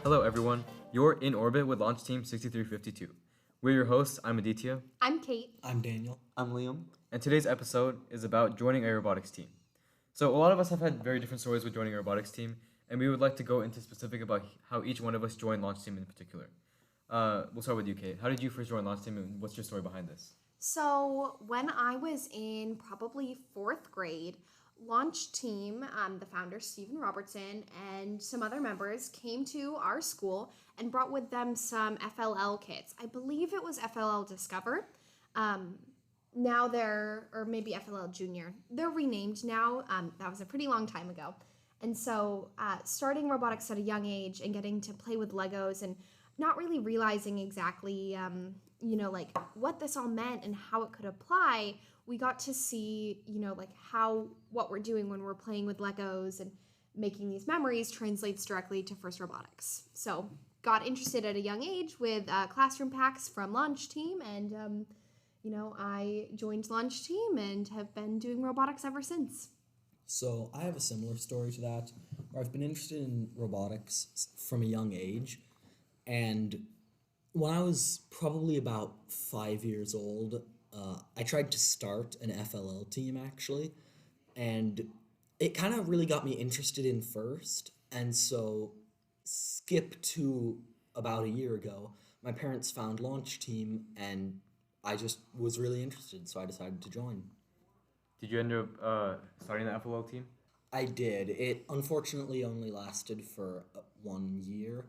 Hello, everyone. You're in orbit with Launch Team 6352. We're your hosts. I'm Aditya, I'm Kate. I'm Daniel. I'm Liam. and today's episode is about joining a robotics team. So, a lot of us have had very different stories with joining a robotics team, and we would like to go into specific about how each one of us joined Launch Team in particular. We'll start with you, Kate. How did you first join Launch Team, and what's your story behind this? So, when I was in probably fourth grade, Launch Team, the founder, Stephen Robertson, and some other members came to our school and brought with them some FLL kits. I believe it was FLL Discover. Now they're, or maybe FLL Junior. They're renamed now. That was a pretty long time ago. And so, starting robotics at a young age and getting to play with Legos and not really realizing exactly, like what this all meant and how it could apply, we got to see, how what we're doing when we're playing with Legos and making these memories translates directly to FIRST Robotics. So, got interested at a young age with classroom packs from Launch Team, and I joined Launch Team and have been doing robotics ever since. So I have a similar story to that, where I've been interested in robotics from a young age, and when I was probably about 5 years old, I tried to start an FLL team actually, and it kind of really got me interested in FIRST, and so skip to about a year ago, my parents found Launch Team, and I just was really interested, so I decided to join. Did you end up starting the FLL team? I did. It unfortunately only lasted for 1 year,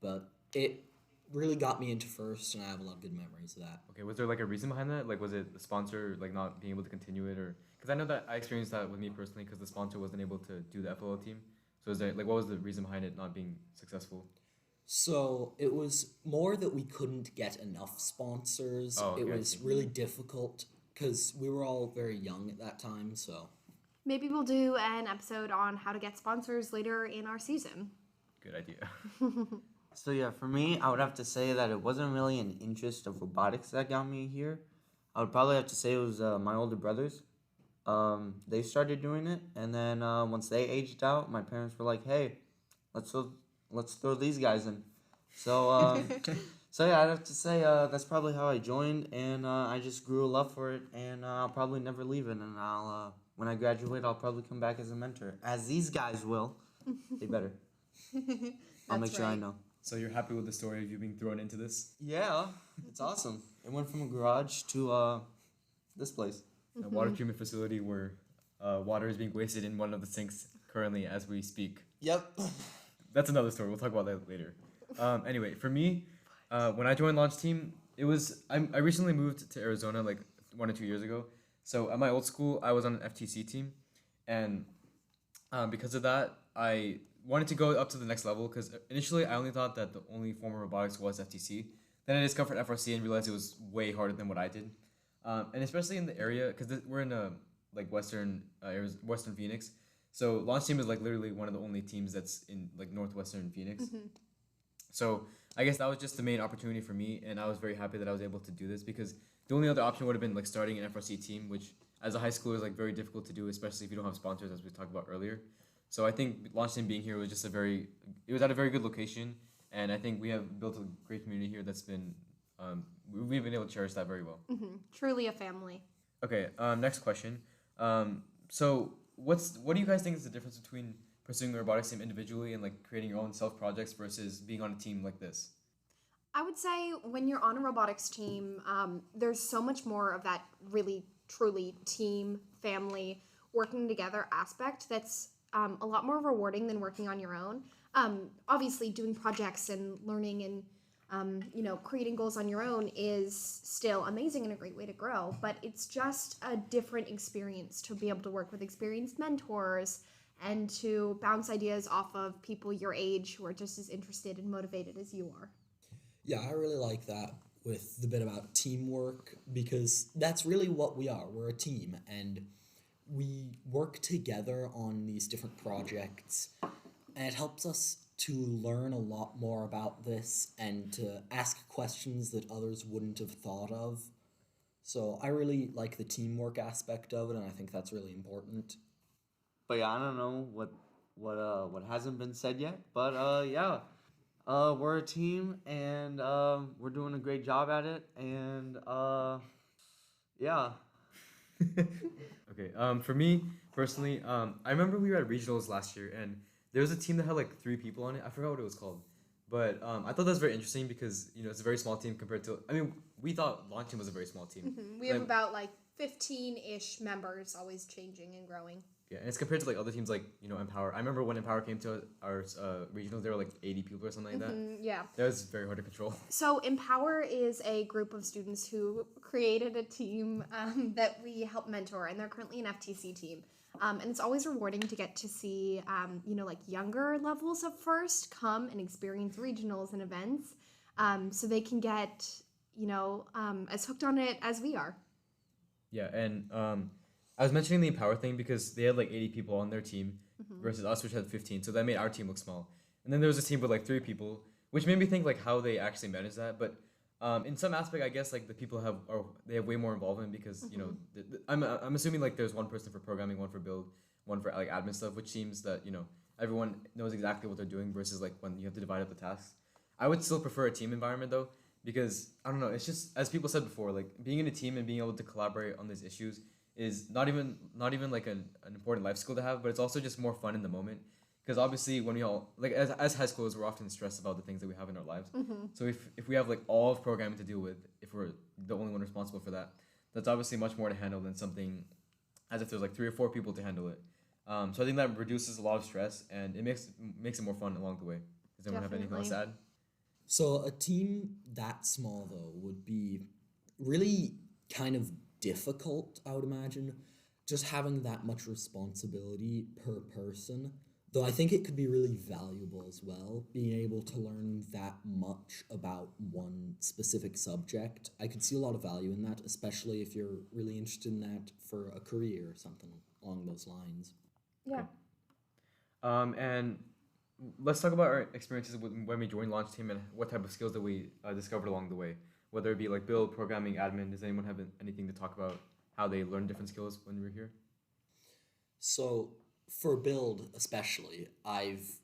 but it really got me into FIRST, and I have a lot of good memories of that. Okay, was there like a reason behind that? Like, was it the sponsor like not being able to continue it, or because I know that I experienced that with me personally because the sponsor wasn't able to do the FLL team. So is there like what was the reason behind it not being successful? So it was more that we couldn't get enough sponsors. Oh, It okay, I was see. really difficult because we were all very young at that time, so. Maybe we'll do an episode on how to get sponsors later in our season. Good idea. So yeah, for me, I would have to say that it wasn't really an interest of robotics that got me here. I would probably have to say it was my older brothers. They started doing it, and then once they aged out, my parents were like, "Hey, let's throw these guys in." So so yeah, I'd have to say that's probably how I joined, and I just grew a love for it, and I'll probably never leave it, and I'll when I graduate, I'll probably come back as a mentor, as these guys will. They better. I'll make sure I know. So you're happy with the story of you being thrown into this? Yeah, it's awesome. It went from a garage to this place. A water treatment facility where water is being wasted in one of the sinks currently as we speak. Yep. That's another story. We'll talk about that later. Anyway, for me, when I joined Launch Team, I recently moved to Arizona like 1 or 2 years ago. So at my old school, I was on an FTC team, and because of that, I wanted to go up to the next level because initially I only thought that the only form of robotics was FTC. Then I discovered FRC and realized it was way harder than what I did, and especially in the area because we're in a like Western Phoenix. So Launch Team is like literally one of the only teams that's in like northwestern Phoenix. So I guess that was just the main opportunity for me, and I was very happy that I was able to do this because the only other option would have been like starting an FRC team, which as a high schooler is like very difficult to do, especially if you don't have sponsors, as we talked about earlier. So I think Launch Team being here was just it was at a very good location, and I think we have built a great community here that's been, we've been able to cherish that very well. Truly a family. Okay, next question. So what do you guys think is the difference between pursuing the robotics team individually and like creating your own self projects versus being on a team like this? I would say when you're on a robotics team, there's so much more of that really, truly team, family, working together aspect that's a lot more rewarding than working on your own. Obviously, doing projects and learning and creating goals on your own is still amazing and a great way to grow, but it's just a different experience to be able to work with experienced mentors and to bounce ideas off of people your age who are just as interested and motivated as you are. Yeah, I really like that with the bit about teamwork because that's really what we are. We're a team, and we work together on these different projects, and it helps us to learn a lot more about this and to ask questions that others wouldn't have thought of. So I really like the teamwork aspect of it, and I think that's really important. But yeah, I don't know what hasn't been said yet. But yeah, We're a team, and we're doing a great job at it, and yeah. Okay. For me personally, I remember we were at regionals last year, and there was a team that had like 3 people on it. I forgot what it was called, but I thought that was very interesting because it's a very small team compared to. I mean, we thought launch team was a very small team. We have Like, about like 15-ish members, always changing and growing. yeah, and it's compared to like other teams like Empower. I remember when Empower came to our regionals, there were like 80 people or something like that. Yeah. That was very hard to control. So Empower is a group of students who created a team that we help mentor, and they're currently an FTC team. And it's always rewarding to get to see, like younger levels of first come and experience regionals and events, so they can get, as hooked on it as we are. Yeah, and I was mentioning the Empower thing because they had like 80 people on their team versus us, which had 15. So that made our team look small. And then there was a team with like 3 people, which made me think like how they actually manage that. But in some aspect, I guess like the people they have way more involvement because I'm assuming like there's one person for programming, one for build, one for like admin stuff, which seems that everyone knows exactly what they're doing versus like when you have to divide up the tasks. I would still prefer a team environment though because I don't know. It's just as people said before, like being in a team and being able to collaborate on these issues is not even like an important life skill to have, but it's also just more fun in the moment. Because obviously, when we all like as high schoolers, we're often stressed about the things that we have in our lives. So if we have like all of programming to deal with, if we're the only one responsible for that, that's obviously much more to handle than something as if there's like 3 or 4 people to handle it. So I think that reduces a lot of stress and it makes it more fun along the way. Does anyone have anything else to add? So a team that small though would be really kind of difficult, I would imagine, just having that much responsibility per person. Though I think it could be really valuable as well, being able to learn that much about one specific subject. I could see a lot of value in that, especially if you're really interested in that for a career or something along those lines. Yeah. And let's talk about our experiences when we joined Launch Team and what type of skills that we discovered along the way. Whether it be like build, programming, admin. Does anyone have anything to talk about how they learned different skills when we were here? So for build especially, I've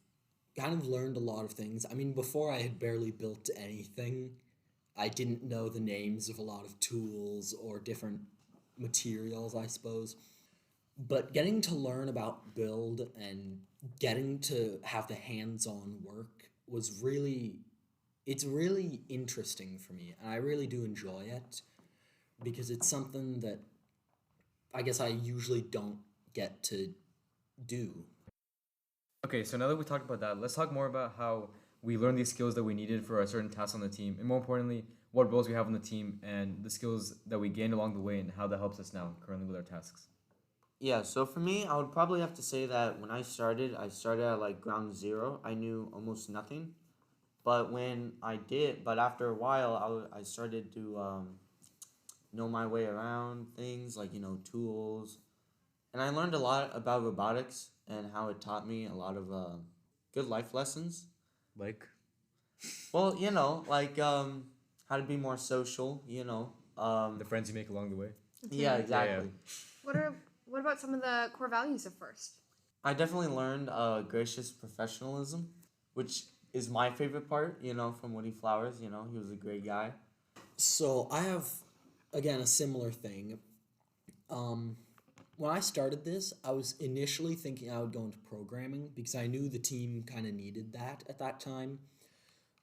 kind of learned a lot of things. I mean, before I had barely built anything. I didn't know the names of a lot of tools or different materials, I suppose. But getting to learn about build and getting to have the hands-on work it's really interesting for me, and I really do enjoy it because it's something that I guess I usually don't get to do. Okay, so now that we talked about that, let's talk more about how we learned these skills that we needed for a certain task on the team, and more importantly, what roles we have on the team and the skills that we gained along the way and how that helps us now currently with our tasks. Yeah, so for me, I would probably have to say that when I started at like ground zero. I knew almost nothing. But after a while, I started to know my way around things like, tools. And I learned a lot about robotics and how it taught me a lot of good life lessons. Like, Well, like how to be more social, the friends you make along the way. Yeah, exactly. What about some of the core values of first? I definitely learned gracious professionalism, which is my favorite part, from Woody Flowers. He was a great guy. So I have, again, a similar thing. When I started this, I was initially thinking I would go into programming because I knew the team kind of needed that at that time.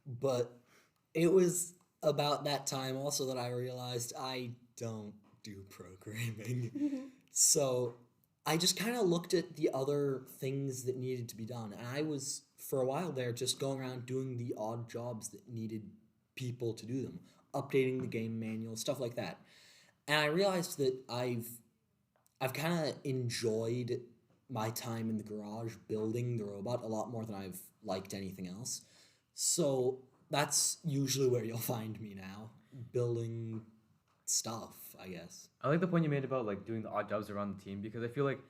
But it was about that time also that I realized I don't do programming. So I just kind of looked at the other things that needed to be done. And I was, for a while there, just going around doing the odd jobs that needed people to do them, updating the game manual, stuff like that. And I realized that I've kind of enjoyed my time in the garage building the robot a lot more than I've liked anything else. So that's usually where you'll find me now, building stuff, I guess. I like the point you made about like doing the odd jobs around the team because I feel like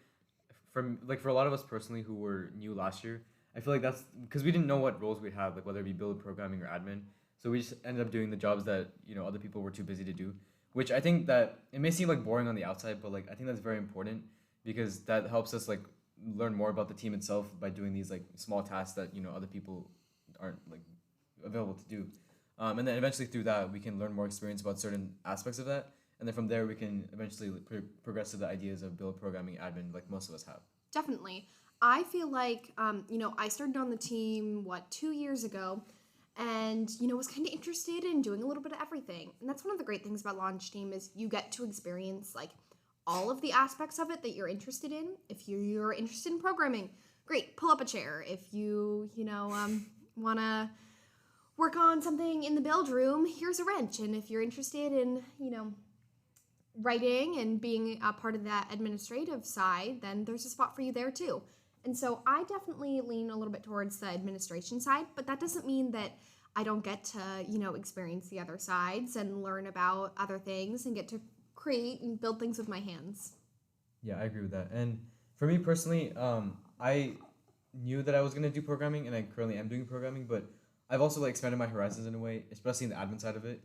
for a lot of us personally who were new last year, I feel like that's because we didn't know what roles we'd have, like whether it be build, programming, or admin. So we just ended up doing the jobs that other people were too busy to do, which I think that it may seem like boring on the outside, but like I think that's very important because that helps us like learn more about the team itself by doing these like small tasks that other people aren't like available to do. And then eventually through that, we can learn more experience about certain aspects of that. And then from there, we can eventually progress to the ideas of build programming admin, like most of us have. Definitely. I feel like, I started on the team, 2 years ago, and, was kind of interested in doing a little bit of everything. And that's one of the great things about Launch Team is you get to experience, like, all of the aspects of it that you're interested in. If you're interested in programming, great, pull up a chair. If you, want to work on something in the build room, here's a wrench. And if you're interested in, writing and being a part of that administrative side, then there's a spot for you there too. And so I definitely lean a little bit towards the administration side, but that doesn't mean that I don't get to, experience the other sides and learn about other things and get to create and build things with my hands. Yeah, I agree with that. And for me personally, I knew that I was gonna do programming, and I currently am doing programming. But I've also like expanded my horizons in a way, especially in the admin side of it.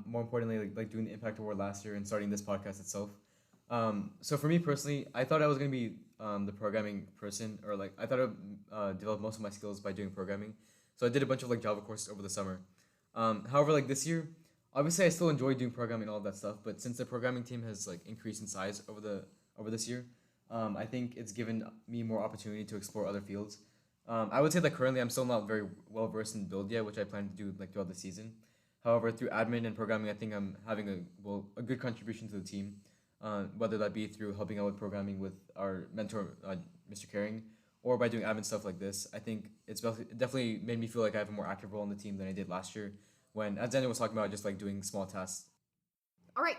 More importantly, like doing the Impact Award last year and starting this podcast itself. So for me personally, I thought I was gonna be the programming person, or like I thought I would develop most of my skills by doing programming. So I did a bunch of like Java courses over the summer. However, like this year, obviously I still enjoy doing programming and all that stuff. But since the programming team has like increased in size over this year, I think it's given me more opportunity to explore other fields. I would say that currently I'm still not very well versed in build yet, which I plan to do like throughout the season. However, through admin and programming, I think I'm having a good contribution to the team, whether that be through helping out with programming with our mentor, Mr. Caring, or by doing admin stuff like this. I think it definitely made me feel like I have a more active role in the team than I did last year when, as Daniel was talking about, just like doing small tasks. All right,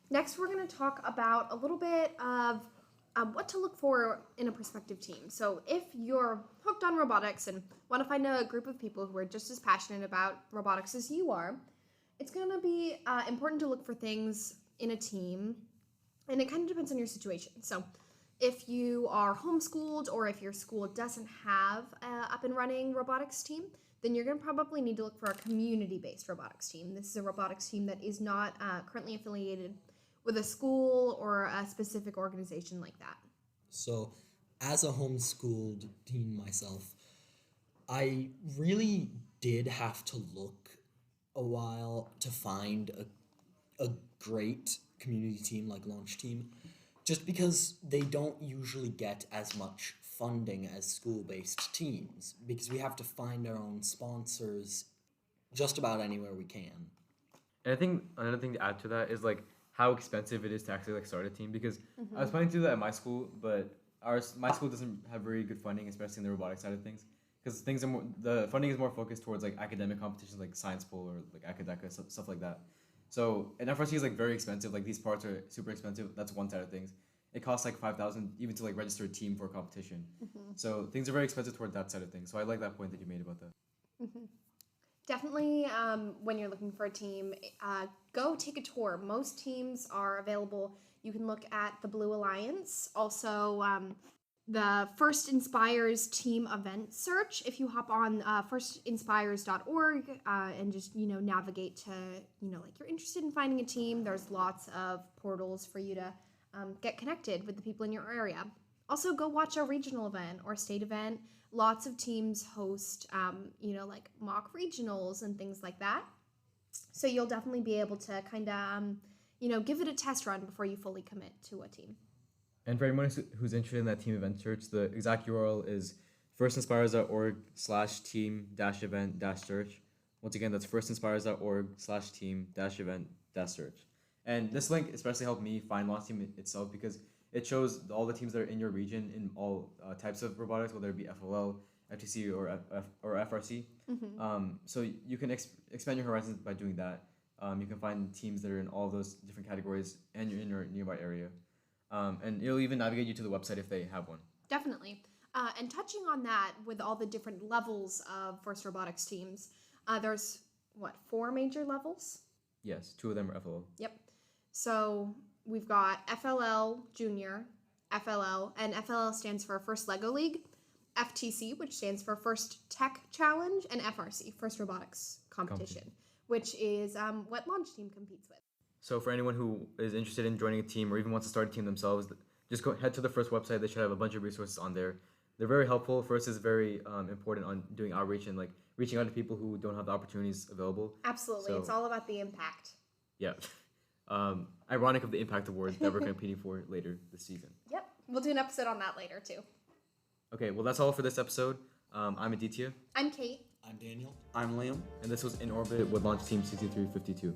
next we're going to talk about a little bit of what to look for in a prospective team. So if you're hooked on robotics and want to find a group of people who are just as passionate about robotics as you are, it's going to be important to look for things in a team, and it kind of depends on your situation. So if you are homeschooled or if your school doesn't have an up and running robotics team, then you're going to probably need to look for a community-based robotics team. This is a robotics team that is not currently affiliated with a school or a specific organization like that. So, as a homeschooled teen myself, I really did have to look a while to find a great community team like Launch Team, just because they don't usually get as much funding as school-based teams, because we have to find our own sponsors just about anywhere we can. And I think another thing to add to that is like how expensive it is to actually like start a team, because I was planning to do that at my school, but my school doesn't have very good funding, especially in the robotics side of things, because the funding is more focused towards like academic competitions like Science Bowl or like Academica, stuff like that. So and FRC is like very expensive. Like these parts are super expensive. That's one side of things. It costs like 5,000 even to like register a team for a competition. So things are very expensive toward that side of things. So I like that point that you made about that. Definitely, when you're looking for a team, go take a tour. Most teams are available. You can look at the Blue Alliance, also the First Inspires team event search. If you hop on firstinspires.org and just navigate to like you're interested in finding a team, there's lots of portals for you to get connected with the people in your area. Also, go watch a regional event or state event. Lots of teams host, like mock regionals and things like that. So you'll definitely be able to kind of, give it a test run before you fully commit to a team. And for anyone who's interested in that team event search, the exact URL is firstinspires.org/team-event-search. Once again, that's firstinspires.org/team-event-search. And this link especially helped me find Launch Team itself, because it shows all the teams that are in your region in all types of robotics, whether it be FLL, FTC, or FRC. So you can expand your horizons by doing that. You can find teams that are in all those different categories and you're in your nearby area. And it'll even navigate you to the website if they have one. Definitely. And touching on that, with all the different levels of First Robotics teams, there's, 4 major levels? Yes, 2 of them are FLL. Yep. So we've got FLL Junior, FLL, and FLL stands for First Lego League, FTC, which stands for First Tech Challenge, and FRC, First Robotics Competition, which is what Launch Team competes with. So for anyone who is interested in joining a team or even wants to start a team themselves, just head to the first website. They should have a bunch of resources on there. They're very helpful. First is very important on doing outreach and like reaching out to people who don't have the opportunities available. Absolutely. So- It's all about the impact. Yeah. Ironic of the Impact Award that we're competing for later this season. Yep. We'll do an episode on that later too. Okay, well that's all for this episode. I'm Aditya, I'm Kate. I'm Daniel. I'm Liam. and this was In Orbit with Launch Team 6352.